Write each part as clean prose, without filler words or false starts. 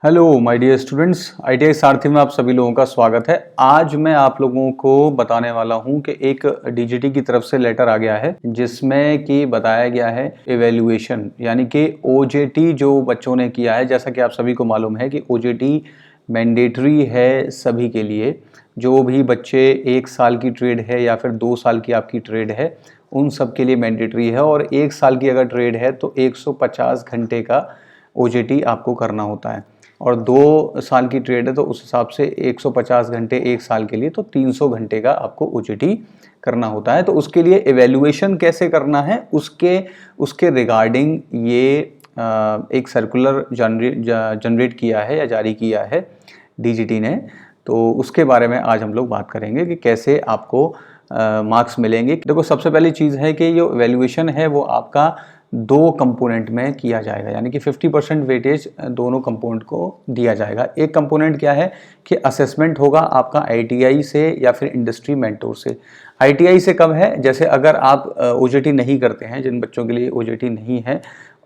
Hello my dear students, ITI Sarathi में आप सभी लोगों का स्वागत है। आज मैं आप लोगों को बताने वाला हूं कि एक डीजीटी की तरफ से लेटर आ गया है जिसमें कि बताया गया है एवेल्युएशन यानी कि ओजेटी जो बच्चों ने किया है। जैसा कि आप सभी को मालूम है कि ओजेटी मैंडेटरी है सभी के लिए। जो भी बच्चे 1 साल की ट्रेड है या फिर 2 साल की आपकी ट्रेड है उन सब के लिए मैंडेटरी है। और 1 साल की अगर ट्रेड है तो 150 घंटे का ओजेटी आपको करना होता है, और 2 साल की ट्रेड है तो उस हिसाब से 150 घंटे 1 साल के लिए तो 300 घंटे का आपको ओजेटी करना होता है। तो उसके लिए एवेल्युएशन कैसे करना है उसके रिगार्डिंग ये एक सर्कुलर जनरेट किया है या जारी किया है डीजीटी ने। तो उसके बारे में आज हम लोग बात करेंगे कि कैसे आपको मार्क्स मिलेंगे। देखो, सबसे पहली चीज़ है कि जो एवेल्युएशन है वो आपका 2 कंपोनेंट में किया जाएगा, यानी कि 50% वेटेज दोनों कंपोनेंट को दिया जाएगा। एक कंपोनेंट क्या है कि असेसमेंट होगा आपका आईटीआई से या फिर इंडस्ट्री मेंटोर से। आईटीआई से कब है, जैसे अगर आप ओजेटी नहीं करते हैं, जिन बच्चों के लिए ओजेटी नहीं है,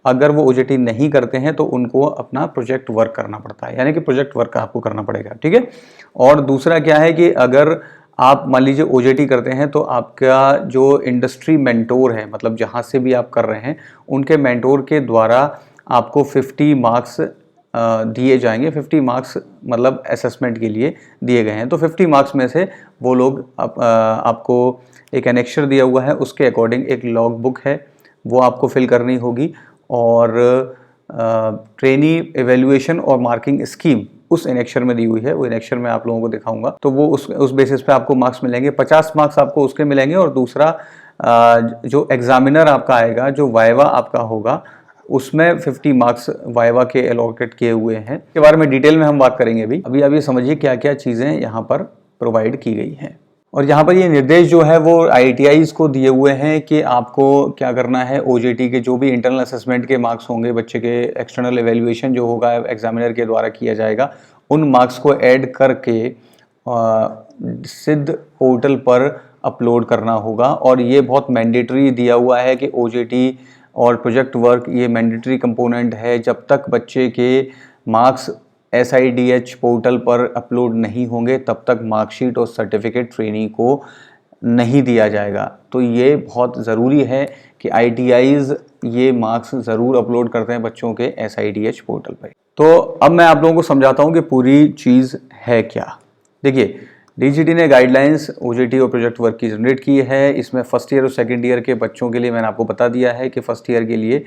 अगर वो ओजेटी नहीं करते हैं तो उनको अपना प्रोजेक्ट वर्क करना पड़ता है, यानी कि प्रोजेक्ट वर्क आपको करना पड़ेगा, ठीक है। और दूसरा क्या है कि अगर आप मान लीजिए ओजेटी करते हैं तो आपका जो इंडस्ट्री मेंटोर है, मतलब जहाँ से भी आप कर रहे हैं उनके मेंटोर के द्वारा आपको 50 मार्क्स दिए जाएंगे। 50 मार्क्स मतलब असेसमेंट के लिए दिए गए हैं। तो 50 मार्क्स में से वो लोग आपको एक एनेक्चर दिया हुआ है, उसके अकॉर्डिंग एक लॉग बुक है वो आपको फिल करनी होगी, और ट्रेनी एवेल्युएशन और मार्किंग स्कीम उस एनेक्चर में दी हुई है। वो एनेक्चर मैं आप लोगों को दिखाऊंगा। तो वो उस बेसिस पे आपको मार्क्स मिलेंगे। 50 मार्क्स आपको उसके मिलेंगे, और दूसरा जो एग्जामिनर आपका आएगा, जो वाइवा आपका होगा, उसमें 50 मार्क्स वाइवा के एलोकेट किए हुए हैं। इसके बारे में डिटेल में हम बात करेंगे। अभी समझिए क्या क्या चीज़ें यहाँ पर प्रोवाइड की गई हैं। और यहाँ पर ये निर्देश जो है वो आईटीआईज को दिए हुए हैं कि आपको क्या करना है। ओजेटी के जो भी इंटरनल असेसमेंट के मार्क्स होंगे, बच्चे के एक्सटर्नल एवेल्युएशन जो होगा एग्जामिनर के द्वारा किया जाएगा, उन मार्क्स को ऐड करके सिद्ध पोर्टल पर अपलोड करना होगा। और ये बहुत मैंडेटरी दिया हुआ है कि ओजेटी और प्रोजेक्ट वर्क ये मैंडेटरी कंपोनेंट है। जब तक बच्चे के मार्क्स SIDH पोर्टल पर अपलोड नहीं होंगे तब तक मार्कशीट और सर्टिफिकेट ट्रेनी को नहीं दिया जाएगा। तो ये बहुत ज़रूरी है कि ITIs ये मार्क्स ज़रूर अपलोड करते हैं बच्चों के SIDH पोर्टल पर। तो अब मैं आप लोगों को समझाता हूँ कि पूरी चीज़ है क्या। देखिए, डीजीटी ने गाइडलाइंस ओजेटी और प्रोजेक्ट वर्क की जनरेट की है। इसमें फर्स्ट ईयर और सेकेंड ईयर के बच्चों के लिए मैंने आपको बता दिया है कि फर्स्ट ईयर के लिए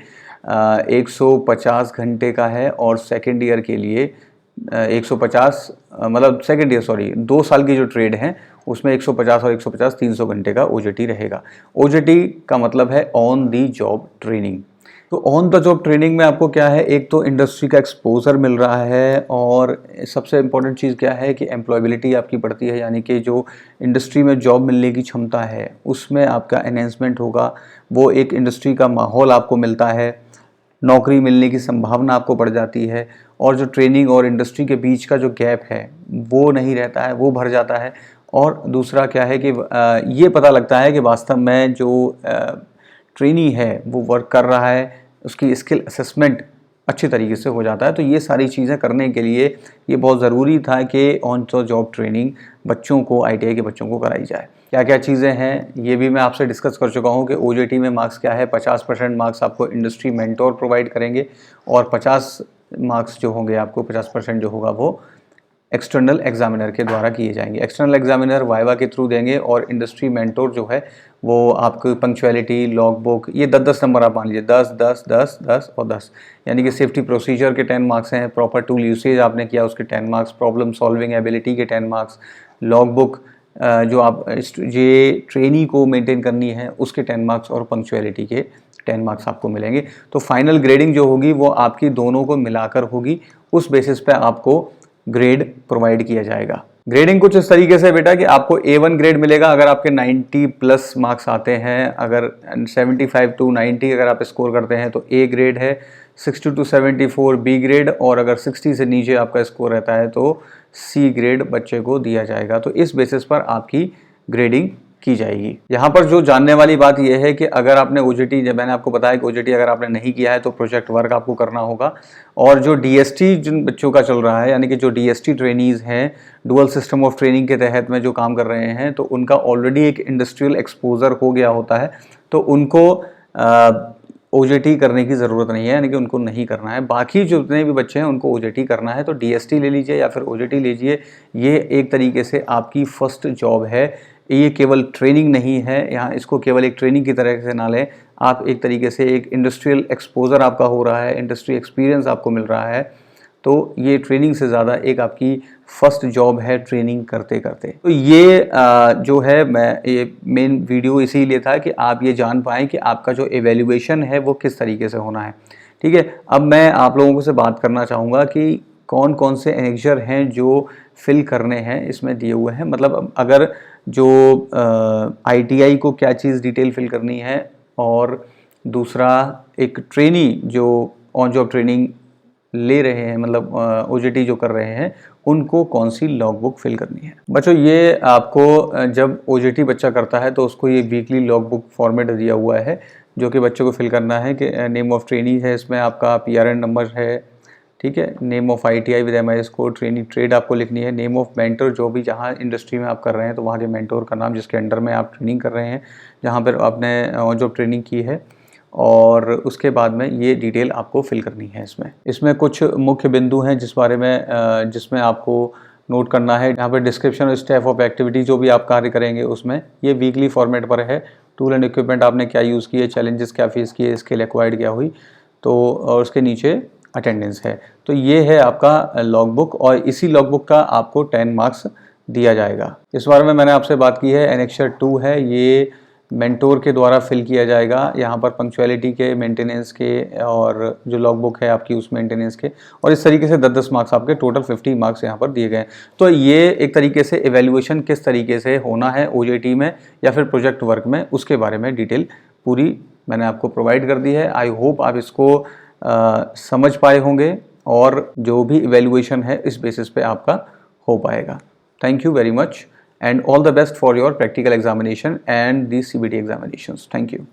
150 घंटे का है, और सेकेंड ईयर के लिए 150 मतलब सेकेंड ईयर 2 साल की जो ट्रेड है उसमें 150 और 150 300 घंटे का ओजेटी रहेगा। ओजेटी का मतलब है ऑन दी जॉब ट्रेनिंग। तो ऑन द जॉब ट्रेनिंग में आपको क्या है, एक तो इंडस्ट्री का एक्सपोजर मिल रहा है, और सबसे इम्पोर्टेंट चीज़ क्या है कि एम्प्लॉयबिलिटी आपकी बढ़ती है, यानी कि जो इंडस्ट्री में जॉब मिलने की क्षमता है उसमें आपका एनहेंसमेंट होगा। वो एक इंडस्ट्री का माहौल आपको मिलता है, नौकरी मिलने की संभावना आपको बढ़ जाती है, और जो ट्रेनिंग और इंडस्ट्री के बीच का जो गैप है वो नहीं रहता है, वो भर जाता है। और दूसरा क्या है कि ये पता लगता है कि वास्तव में जो ट्रेनी है वो वर्क कर रहा है, उसकी स्किल असेसमेंट अच्छे तरीके से हो जाता है। तो ये सारी चीज़ें करने के लिए ये बहुत ज़रूरी था कि ऑन द जॉब ट्रेनिंग बच्चों को, ITI के बच्चों को कराई जाए। क्या क्या चीज़ें हैं ये भी मैं आपसे डिस्कस कर चुका हूँ कि ओजेटी में मार्क्स क्या है। 50% मार्क्स आपको इंडस्ट्री मेंटोर प्रोवाइड करेंगे, और 50 मार्क्स जो होंगे आपको 50% जो होगा वो एक्सटर्नल एग्जामिनर के द्वारा किए जाएंगे। एक्सटर्नल एग्जामिनर वाइवा के थ्रू देंगे, और इंडस्ट्री मेंटोर जो है वो आपको पंक्चुअलिटी, लॉग बुक, ये 10-10 नंबर आप मान लीजिए, 10 10 10 10 और 10, यानी कि सेफ्टी प्रोसीजर के 10 मार्क्स हैं, प्रॉपर टूल यूसेज आपने किया उसके 10 मार्क्स, प्रॉब्लम सॉल्विंग एबिलिटी के 10 मार्क्स, लॉग बुक जो आप ये ट्रेनी को मेंटेन करनी है उसके 10 मार्क्स, और पंक्चुअलिटी के 10 मार्क्स आपको मिलेंगे। तो फाइनल ग्रेडिंग जो होगी वो आपकी दोनों को मिलाकर होगी, उस बेसिस पे आपको ग्रेड प्रोवाइड किया जाएगा। ग्रेडिंग कुछ इस तरीके से बेटा कि आपको A1 ग्रेड मिलेगा अगर आपके 90 प्लस मार्क्स आते हैं। अगर 75 to 90 अगर आप स्कोर करते हैं तो A ग्रेड है, 60 to 74 B ग्रेड, और अगर 60 से नीचे आपका स्कोर रहता है तो C ग्रेड बच्चे को दिया जाएगा। तो इस बेसिस पर आपकी ग्रेडिंग की जाएगी। यहाँ पर जो जानने वाली बात यह है कि अगर आपने OJT, जब मैंने आपको बताया कि OJT अगर आपने नहीं किया है तो प्रोजेक्ट वर्क आपको करना होगा। और जो DST जिन बच्चों का चल रहा है, यानी कि जो DST ट्रेनीज़ हैं, डुअल सिस्टम ऑफ ट्रेनिंग के तहत में जो काम कर रहे हैं, तो उनका ऑलरेडी एक इंडस्ट्रियल एक्सपोजर हो गया होता है, तो उनको OJT करने की ज़रूरत नहीं है, यानी कि उनको नहीं करना है। बाकी जो जितने भी बच्चे हैं उनको OJT करना है, तो DST ले लीजिए या फिर OJT लीजिए। ये एक तरीके से आपकी फर्स्ट जॉब है, ये केवल ट्रेनिंग नहीं है। यहाँ इसको केवल एक ट्रेनिंग की तरह से ना लें, आप एक तरीके से एक इंडस्ट्रियल एक्सपोजर आपका हो रहा है, इंडस्ट्री एक्सपीरियंस आपको मिल रहा है। तो ये ट्रेनिंग से ज़्यादा एक आपकी फर्स्ट जॉब है ट्रेनिंग करते करते। तो ये जो है, मैं ये मेन वीडियो इसीलिए था कि आप ये जान पाएँ कि आपका जो एवेल्यूएशन है वो किस तरीके से होना है। ठीक है, अब मैं आप लोगों से बात करना चाहूँगा कि कौन कौन से एनेक्जर हैं जो फिल करने हैं, इसमें दिए हुए हैं। मतलब अगर जो ITI को क्या चीज़ डिटेल फिल करनी है, और दूसरा एक ट्रेनी जो ऑन जॉब ट्रेनिंग ले रहे हैं, मतलब OJT जो कर रहे हैं, उनको कौन सी लॉग बुक फिल करनी है। बच्चों, ये आपको जब OJT बच्चा करता है तो उसको ये वीकली लॉग बुक फॉर्मेट दिया हुआ है, जो कि बच्चों को फिल करना है कि नेम ऑफ ट्रेनी है, इसमें आपका PRN नंबर है, ठीक है, name of ITI with MIS code, trainee trade आपको लिखनी है, नेम ऑफ मेंटर, जो भी जहाँ इंडस्ट्री में आप कर रहे हैं तो वहाँ के मेंटोर का नाम जिसके अंडर में आप ट्रेनिंग कर रहे हैं, जहाँ पर आपने ऑन जॉब ट्रेनिंग की है, और उसके बाद में ये डिटेल आपको फिल करनी है। इसमें कुछ मुख्य बिंदु हैं जिस बारे में जिसमें आपको नोट करना है। यहाँ पर डिस्क्रिप्शन और स्टेप ऑफ एक्टिविटी जो भी आप कार्य करेंगे उसमें ये वीकली फॉर्मेट पर है। टूल एंड इक्विपमेंट आपने क्या यूज़ किए, चैलेंजेस क्या फेस किए, स्किल एक्वायर्ड क्या हुई, तो और उसके नीचे अटेंडेंस है। तो ये है आपका लॉग बुक, और इसी लॉग बुक का आपको 10 मार्क्स दिया जाएगा। इस बारे में मैंने आपसे बात की है। एनेक्सर 2 है, ये मेंटोर के द्वारा फिल किया जाएगा। यहाँ पर पंक्चुअलिटी के, मेंटेनेंस के, और जो लॉग बुक है आपकी उस मेंटेनेंस के, और इस तरीके से 10-10 मार्क्स आपके, टोटल 50 मार्क्स यहाँ पर दिए गए हैं। तो ये एक तरीके से एवेल्यूएशन किस तरीके से होना है OJT में या फिर प्रोजेक्ट वर्क में, उसके बारे में डिटेल पूरी मैंने आपको प्रोवाइड कर दी है। आई होप आप इसको समझ पाए होंगे, और जो भी इवेल्युएशन है इस बेसिस पे आपका हो पाएगा। Thank you very much and all the best for your practical examination and the CBT examinations. Thank you.